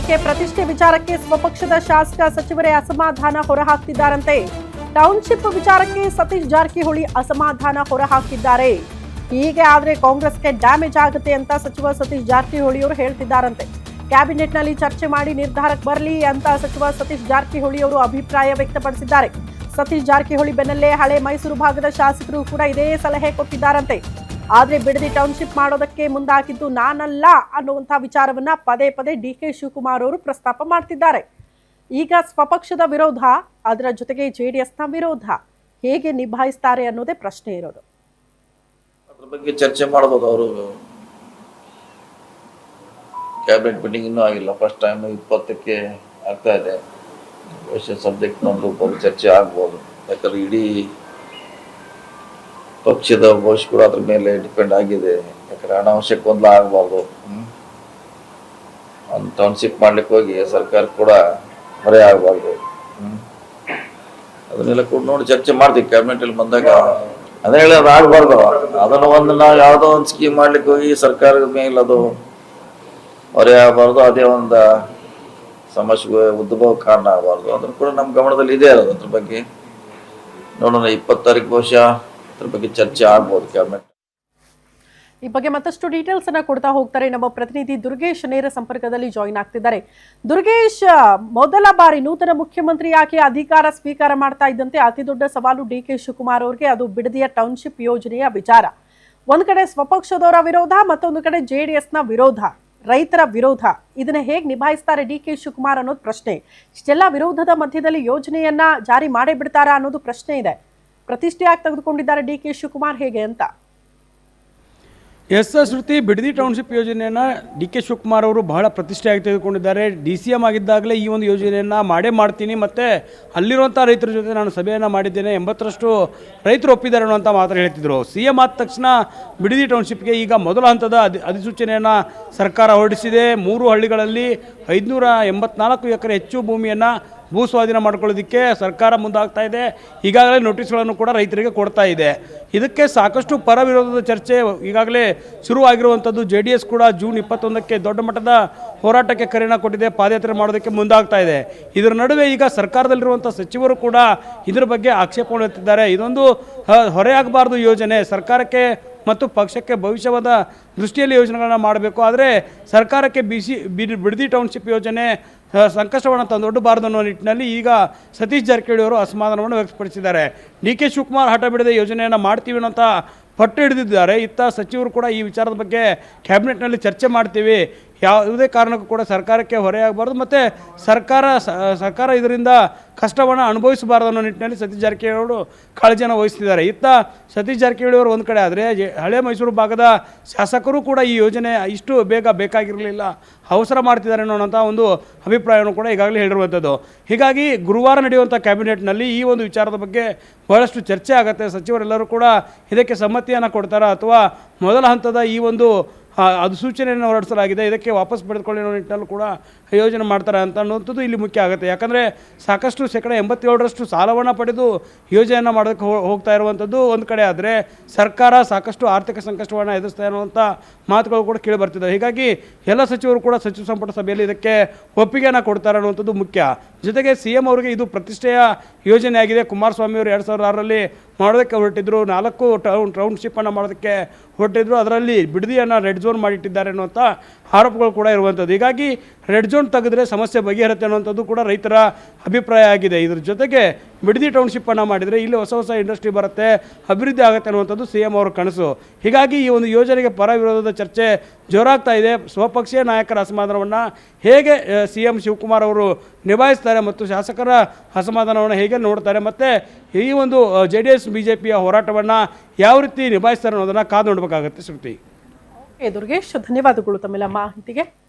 ಮಾಡೋದಕ್ಕೆ ಪ್ರತಿಷ್ಠೆ ವಿಚಾರಕ್ಕೆ ಸ್ವಪಕ್ಷದ ಶಾಸಕ ಸಚಿವರೇ ಅಸಮಾಧಾನ ಹೊರಹಾಕ್ತಿದ್ದಾರಂತೆ. ಟೌನ್ಶಿಪ್ ವಿಚಾರಕ್ಕೆ ಸತೀಶ್ ಜಾರಕಿಹೊಳಿ ಅಸಮಾಧಾನ ಹೊರಹಾಕಿದ್ದಾರೆ. ಹೀಗೆ ಆದ್ರೆ ಕಾಂಗ್ರೆಸ್ಗೆ ಡ್ಯಾಮೇಜ್ ಆಗುತ್ತೆ ಅಂತ ಸಚಿವ ಸತೀಶ್ ಜಾರಕಿಹೊಳಿ ಅವರು ಹೇಳ್ತಿದ್ದಾರಂತೆ. ಕ್ಯಾಬಿನೆಟ್ನಲ್ಲಿ ಚರ್ಚೆ ಮಾಡಿ ನಿರ್ಧಾರಕ್ಕೆ ಬರಲಿ ಅಂತ ಸಚಿವ ಸತೀಶ್ ಜಾರಕಿಹೊಳಿ ಅವರು ಅಭಿಪ್ರಾಯ ವ್ಯಕ್ತಪಡಿಸಿದ್ದಾರೆ. ಸತೀಶ್ ಜಾರಕಿಹೊಳಿ ಬೆನ್ನಲ್ಲೇ ಹಳೆ ಮೈಸೂರು ಭಾಗದ ಶಾಸಕರು ಕೂಡ ಇದೇ ಸಲಹೆ ಕೊಟ್ಟಿದ್ದಾರಂತೆ. ಆದ್ರೆ ಬಿಡದಿ ಟೌನ್ಶಿಪ್ ಮಾಡೋದಕ್ಕೆ ಮುಂದಾಗಿದ್ದು ನಾನಲ್ಲ ಅನ್ನುವಂಥ ವಿಚಾರವನ್ನ ಪದೇ ಪದೇ ಡಿಕೆ ಶಿವಕುಮಾರ್ ಅವರು ಪ್ರಸ್ತಾಪ ಮಾಡ್ತಿದ್ದಾರೆ. ಈಗ ಸ್ವಪಕ್ಷದ ವಿರೋಧ, ಅದರ ಜೊತೆಗೆ ಜೆಡಿಎಸ್ನ ವಿರೋಧ ಹೇಗೆ ನಿಭಾಯಿಸ್ತಾರೆ ಅನ್ನೋದೇ ಪ್ರಶ್ನೆ ಇರೋದು. ಅದ್ರ ಬಗ್ಗೆ ಚರ್ಚೆ ಮಾಡಬಹುದು. ಅವರು ಕ್ಯಾಬಿನೆಟ್ ಮೀಟಿಂಗ್ ಇನ್ನೂ ಆಗಿಲ್ಲ, ಫಸ್ಟ್ ಟೈಮ್ 20ಕ್ಕೆ ಆಗ್ತಾ ಇದೆ. ಸಬ್ಜೆಕ್ಟ್ ಒಂದು ಚರ್ಚೆ ಆಗ್ಬೋದು. ಯಾಕಂದ್ರೆ ಇಡೀ ಪಕ್ಷದ ಭವಿಷ್ಯ ಕೂಡ ಅದ್ರ ಮೇಲೆ ಡಿಪೆಂಡ್ ಆಗಿದೆ. ಯಾಕಂದ್ರೆ ಅನಾವಶ್ಯಕ ಗೊಂದಲ ಆಗಬಾರ್ದು. ಒಂದು ಟೌನ್ಶಿಪ್ ಮಾಡ್ಲಿಕ್ಕೆ ಹೋಗಿ ಸರ್ಕಾರ ಕೂಡ ಹೊರೆ ಆಗಬಾರ್ದು. ಅದನ್ನೆಲ್ಲ ಕೂಡ ನೋಡಿ ಚರ್ಚೆ ಮಾಡ್ತೀವಿ ಕ್ಯಾಬಿನೆಟ್ ಅಲ್ಲಿ ಬಂದಾಗ. ಅದೇ ಹೇಳಿ ಅದು ಆಗಬಾರ್ದು. ಅದನ್ನು ಒಂದು ನಾವು ಯಾವುದೋ ಒಂದು ಸ್ಕೀಮ್ ಮಾಡ್ಲಿಕ್ಕೆ ಹೋಗಿ ಸರ್ಕಾರದ ಮೇಲೆ ಅದು ಹೊರೆ ಆಗಬಾರ್ದು. ಅದೇ ಒಂದು ಸಮಸ್ಯೆಗೆ ಉದ್ಭವ ಕಾರಣ ಆಗಬಾರ್ದು. ಅದನ್ನು ಕೂಡ ನಮ್ಮ ಗಮನದಲ್ಲಿ ಇದೆ. ಅದ್ರ ಬಗ್ಗೆ ನೋಡೋಣ. 20 ತಾರೀಕು ಬಹುಶಃ ಅದ್ರ ಬಗ್ಗೆ ಚರ್ಚೆ ಆಗ್ಬೋದು ಕ್ಯಾಬಿನೆಟ್. ಈ ಬಗ್ಗೆ ಮತ್ತಷ್ಟು ಡೀಟೇಲ್ಸ್ ಅನ್ನ ಕೊಡ್ತಾ ಹೋಗ್ತಾರೆ ನಮ್ಮ ಪ್ರತಿನಿಧಿ ದುರ್ಗೇಶ್. ನೇರ ಸಂಪರ್ಕದಲ್ಲಿ ಜಾಯಿನ್ ಆಗ್ತಿದ್ದಾರೆ. ದುರ್ಗೇಶ್, ಮೊದಲ ಬಾರಿ ನೂತನ ಮುಖ್ಯಮಂತ್ರಿಯಾಗಿ ಅಧಿಕಾರ ಸ್ವೀಕಾರ ಮಾಡ್ತಾ ಇದ್ದಂತೆ ಅತಿ ದೊಡ್ಡ ಸವಾಲು ಡಿಕೆ ಶಿವಕುಮಾರ್ ಅವರಿಗೆ ಅದು ಬಿಡದಿಯ ಟೌನ್ಶಿಪ್ ಯೋಜನೆಯ ವಿಚಾರ. ಒಂದ್ ಕಡೆ ಸ್ವಪಕ್ಷದವರ ವಿರೋಧ, ಮತ್ತೊಂದು ಕಡೆ ಜೆಡಿಎಸ್ನ ವಿರೋಧ, ರೈತರ ವಿರೋಧ. ಇದನ್ನ ಹೇಗೆ ನಿಭಾಯಿಸ್ತಾರೆ ಡಿಕೆ ಶಿವಕುಮಾರ್ ಅನ್ನೋದು ಪ್ರಶ್ನೆ. ಇಷ್ಟೆಲ್ಲ ವಿರೋಧದ ಮಧ್ಯದಲ್ಲಿ ಯೋಜನೆಯನ್ನ ಜಾರಿ ಮಾಡೇ ಬಿಡ್ತಾರಾ ಅನ್ನೋದು ಪ್ರಶ್ನೆ ಇದೆ. ಪ್ರತಿಷ್ಠೆಯಾಗಿ ತೆಗೆದುಕೊಂಡಿದ್ದಾರೆ ಡಿಕೆ ಶಿವಕುಮಾರ್ ಹೇಗೆ ಅಂತ. ಶ್ರುತಿ, ಬಿಡದಿ ಟೌನ್ಶಿಪ್ ಯೋಜನೆಯನ್ನು ಡಿ.ಕೆ. ಶಿವಕುಮಾರ್ ಅವರು ಬಹಳ ಪ್ರತಿಷ್ಠೆಯಾಗಿ ತೆಗೆದುಕೊಂಡಿದ್ದಾರೆ. DCM ಆಗಿದ್ದಾಗಲೇ ಈ ಒಂದು ಯೋಜನೆಯನ್ನು ಮಾಡೇ ಮಾಡ್ತೀನಿ, ಮತ್ತು ಅಲ್ಲಿರುವಂಥ ರೈತರ ಜೊತೆ ನಾನು ಸಭೆಯನ್ನು ಮಾಡಿದ್ದೇನೆ, 80ರಷ್ಟು ರೈತರು ಒಪ್ಪಿದ್ದಾರೆ ಅನ್ನುವಂಥ ಮಾತ್ರ ಹೇಳ್ತಿದ್ರು. CM ಆದ ತಕ್ಷಣ ಬಿಡದಿ ಟೌನ್ಶಿಪ್ಗೆ ಈಗ ಮೊದಲ ಹಂತದ ಅಧಿಸೂಚನೆಯನ್ನು ಸರ್ಕಾರ ಹೊರಡಿಸಿದೆ. 3 ಹಳ್ಳಿಗಳಲ್ಲಿ 584 ಎಕರೆ ಹೆಚ್ಚು ಭೂಮಿಯನ್ನು ಭೂ ಸ್ವಾಧೀನ ಮಾಡ್ಕೊಳ್ಳೋದಕ್ಕೆ ಸರ್ಕಾರ ಮುಂದಾಗ್ತಾ ಇದೆ. ಈಗಾಗಲೇ ನೋಟಿಸ್ಗಳನ್ನು ಕೂಡ ರೈತರಿಗೆ ಕೊಡ್ತಾ ಇದೆ. ಇದಕ್ಕೆ ಸಾಕಷ್ಟು ಪರ ವಿರೋಧದ ಚರ್ಚೆ ಈಗಾಗಲೇ ಶುರುವಾಗಿರುವಂಥದ್ದು. JDS ಕೂಡ ಜೂನ್ 21ಕ್ಕೆ ದೊಡ್ಡ ಮಟ್ಟದ ಹೋರಾಟಕ್ಕೆ ಕರೆಯನ್ನು ಕೊಟ್ಟಿದೆ, ಪಾದಯಾತ್ರೆ ಮಾಡೋದಕ್ಕೆ ಮುಂದಾಗ್ತಾ ಇದೆ. ಇದರ ನಡುವೆ ಈಗ ಸರ್ಕಾರದಲ್ಲಿರುವಂಥ ಸಚಿವರು ಕೂಡ ಇದರ ಬಗ್ಗೆ ಆಕ್ಷೇಪವನ್ನು ಎತ್ತಿದ್ದಾರೆ. ಇದೊಂದು ಹೊರೆಯಾಗಬಾರ್ದು ಯೋಜನೆ, ಸರ್ಕಾರಕ್ಕೆ ಮತ್ತು ಪಕ್ಷಕ್ಕೆ ಭವಿಷ್ಯವಾದ ದೃಷ್ಟಿಯಲ್ಲಿ ಯೋಜನೆಗಳನ್ನು ಮಾಡಬೇಕು. ಆದರೆ ಸರ್ಕಾರಕ್ಕೆ ಬಿಡದಿ ಟೌನ್ಶಿಪ್ ಯೋಜನೆ ಸಂಕಷ್ಟವನ್ನು ತಂದೊಡ್ಡಬಾರದು ಅನ್ನೋ ನಿಟ್ಟಿನಲ್ಲಿ ಈಗ ಸತೀಶ್ ಜಾರಕಿಹೊಳಿ ಅವರು ಅಸಮಾಧಾನವನ್ನು ವ್ಯಕ್ತಪಡಿಸಿದ್ದಾರೆ. ಡಿ.ಕೆ. ಶಿವಕುಮಾರ್ ಹಠ ಬಿಡದೆ ಯೋಜನೆಯನ್ನು ಮಾಡ್ತೀವಿ ಅನ್ನೋಂಥ ಪಟ್ಟು ಹಿಡಿದಿದ್ದಾರೆ. ಇತ್ತ ಸಚಿವರು ಕೂಡ ಈ ವಿಚಾರದ ಬಗ್ಗೆ ಕ್ಯಾಬಿನೆಟ್ನಲ್ಲಿ ಚರ್ಚೆ ಮಾಡ್ತೀವಿ, ಯಾವುದೇ ಕಾರಣಕ್ಕೂ ಕೂಡ ಸರ್ಕಾರಕ್ಕೆ ಹೊರೆಯಾಗಬಾರ್ದು, ಮತ್ತು ಸರ್ಕಾರ ಇದರಿಂದ ಕಷ್ಟವನ್ನು ಅನುಭವಿಸಬಾರ್ದು ಅನ್ನೋ ನಿಟ್ಟಿನಲ್ಲಿ ಸತೀಶ್ ಜಾರಕಿಹೊಳಿ ಅವರು ಕಾಳಜಿಯನ್ನು ವಹಿಸ್ತಿದ್ದಾರೆ. ಇತ್ತ ಸತೀಶ್ ಜಾರಕಿಹೊಳಿ ಅವರು ಒಂದು ಕಡೆ ಆದರೆ, ಹಳೆ ಮೈಸೂರು ಭಾಗದ ಶಾಸಕರು ಕೂಡ ಈ ಯೋಜನೆ ಇಷ್ಟು ಬೇಗ ಬೇಕಾಗಿರಲಿಲ್ಲ, ಅವಸರ ಮಾಡ್ತಿದ್ದಾರೆ ಅನ್ನೋಂಥ ಒಂದು ಅಭಿಪ್ರಾಯವನ್ನು ಕೂಡ ಈಗಾಗಲೇ ಹೇಳಿರುವಂಥದ್ದು. ಹೀಗಾಗಿ ಗುರುವಾರ ನಡೆಯುವಂಥ ಕ್ಯಾಬಿನೆಟ್ನಲ್ಲಿ ಈ ಒಂದು ವಿಚಾರದ ಬಗ್ಗೆ ಬಹಳಷ್ಟು ಚರ್ಚೆ ಆಗುತ್ತೆ. ಸಚಿವರೆಲ್ಲರೂ ಕೂಡ ಇದಕ್ಕೆ ಸಮ್ಮತಿಯನ್ನು ಕೊಡ್ತಾರಾ, ಅಥವಾ ಮೊದಲ ಹಂತದ ಈ ಒಂದು ಅಧಿಸೂಚನೆಯನ್ನು ಹೊರಡಿಸಲಾಗಿದೆ, ಇದಕ್ಕೆ ವಾಪಸ್ ಪಡೆದುಕೊಳ್ಳೋ ನಿಟ್ಟಿನಲ್ಲೂ ಕೂಡ ಯೋಜನೆ ಮಾಡ್ತಾರೆ ಅಂತ ಅನ್ನುವಂಥದ್ದು ಇಲ್ಲಿ ಮುಖ್ಯ ಆಗುತ್ತೆ. ಯಾಕಂದರೆ ಸಾಕಷ್ಟು 87% ಸಾಲವನ್ನು ಪಡೆದು ಯೋಜನೆಯನ್ನು ಮಾಡೋದಕ್ಕೆ ಹೋಗ್ತಾ ಇರುವಂಥದ್ದು ಒಂದು ಕಡೆ ಆದರೆ, ಸರ್ಕಾರ ಸಾಕಷ್ಟು ಆರ್ಥಿಕ ಸಂಕಷ್ಟವನ್ನು ಎದುರಿಸ್ತಾ ಇರುವಂಥ ಮಾತುಗಳು ಕೂಡ ಕೇಳಿ ಬರ್ತಿದ್ದಾವೆ. ಹೀಗಾಗಿ ಎಲ್ಲ ಸಚಿವರು ಕೂಡ ಸಚಿವ ಸಂಪುಟ ಸಭೆಯಲ್ಲಿ ಇದಕ್ಕೆ ಒಪ್ಪಿಗೆಯನ್ನು ಕೊಡ್ತಾರೆ ಅನ್ನುವಂಥದ್ದು ಮುಖ್ಯ. ಜೊತೆಗೆ CM ಅವರಿಗೆ ಇದು ಪ್ರತಿಷ್ಠೆಯ ಯೋಜನೆ ಆಗಿದೆ. ಕುಮಾರಸ್ವಾಮಿ ಅವರು 2006ರಲ್ಲಿ ಮಾಡೋದಕ್ಕೆ ಹೊರಟಿದ್ರು, 4 ಟೌನ್ಶಿಪ್ಪನ್ನು ಮಾಡೋದಕ್ಕೆ ಹೊರಟಿದ್ರು. ಅದರಲ್ಲಿ ಬಿಡದಿಯನ್ನು ರೆಡ್ ಝೋನ್ ಮಾಡಿಟ್ಟಿದ್ದಾರೆ ಅನ್ನುವಂಥ ಆರೋಪಗಳು ಕೂಡ ಇರುವಂಥದ್ದು. ಹೀಗಾಗಿ ರೆಡ್ ಝೋನ್ ತೆಗೆದ್ರೆ ಸಮಸ್ಯೆ ಬಗೆಹರುತ್ತೆ ಅನ್ನುವಂಥದ್ದು ಕೂಡ ರೈತರ ಅಭಿಪ್ರಾಯ ಆಗಿದೆ. ಇದ್ರ ಜೊತೆಗೆ ಬಿಡದಿ ಟೌನ್ಶಿಪ್ಪನ್ನು ಮಾಡಿದರೆ ಇಲ್ಲಿ ಹೊಸ ಇಂಡಸ್ಟ್ರಿ ಬರುತ್ತೆ, ಅಭಿವೃದ್ಧಿ ಆಗುತ್ತೆ ಅನ್ನುವಂಥದ್ದು CM ಅವರ ಕನಸು. ಹೀಗಾಗಿ ಈ ಒಂದು ಯೋಜನೆಗೆ ಪರ ವಿರೋಧದ ಚರ್ಚೆ ಜೋರಾಗ್ತಾ ಇದೆ. ಸ್ವಪಕ್ಷೀಯ ನಾಯಕರ ಅಸಮಾಧಾನವನ್ನು ಹೇಗೆ CM ಶಿವಕುಮಾರ್ ಅವರು ನಿಭಾಯಿಸ್ತಾರೆ ಮತ್ತು ಶಾಸಕರ ಅಸಮಾಧಾನವನ್ನು ಹೇಗೆ ನೋಡ್ತಾರೆ, ಮತ್ತು ಈ ಒಂದು JDS BJPಯ ಹೋರಾಟವನ್ನು ಯಾವ ರೀತಿ ನಿಭಾಯಿಸ್ತಾರೆ ಅನ್ನೋದನ್ನು ಕಾದು ನೋಡಬೇಕಾಗುತ್ತೆ. ಶ್ರುತಿ. ದುರ್ಗೇಶ್, ಧನ್ಯವಾದಗಳು ತಮ್ಮೆಲ್ಲ ಮಾಹಿತಿಗೆ.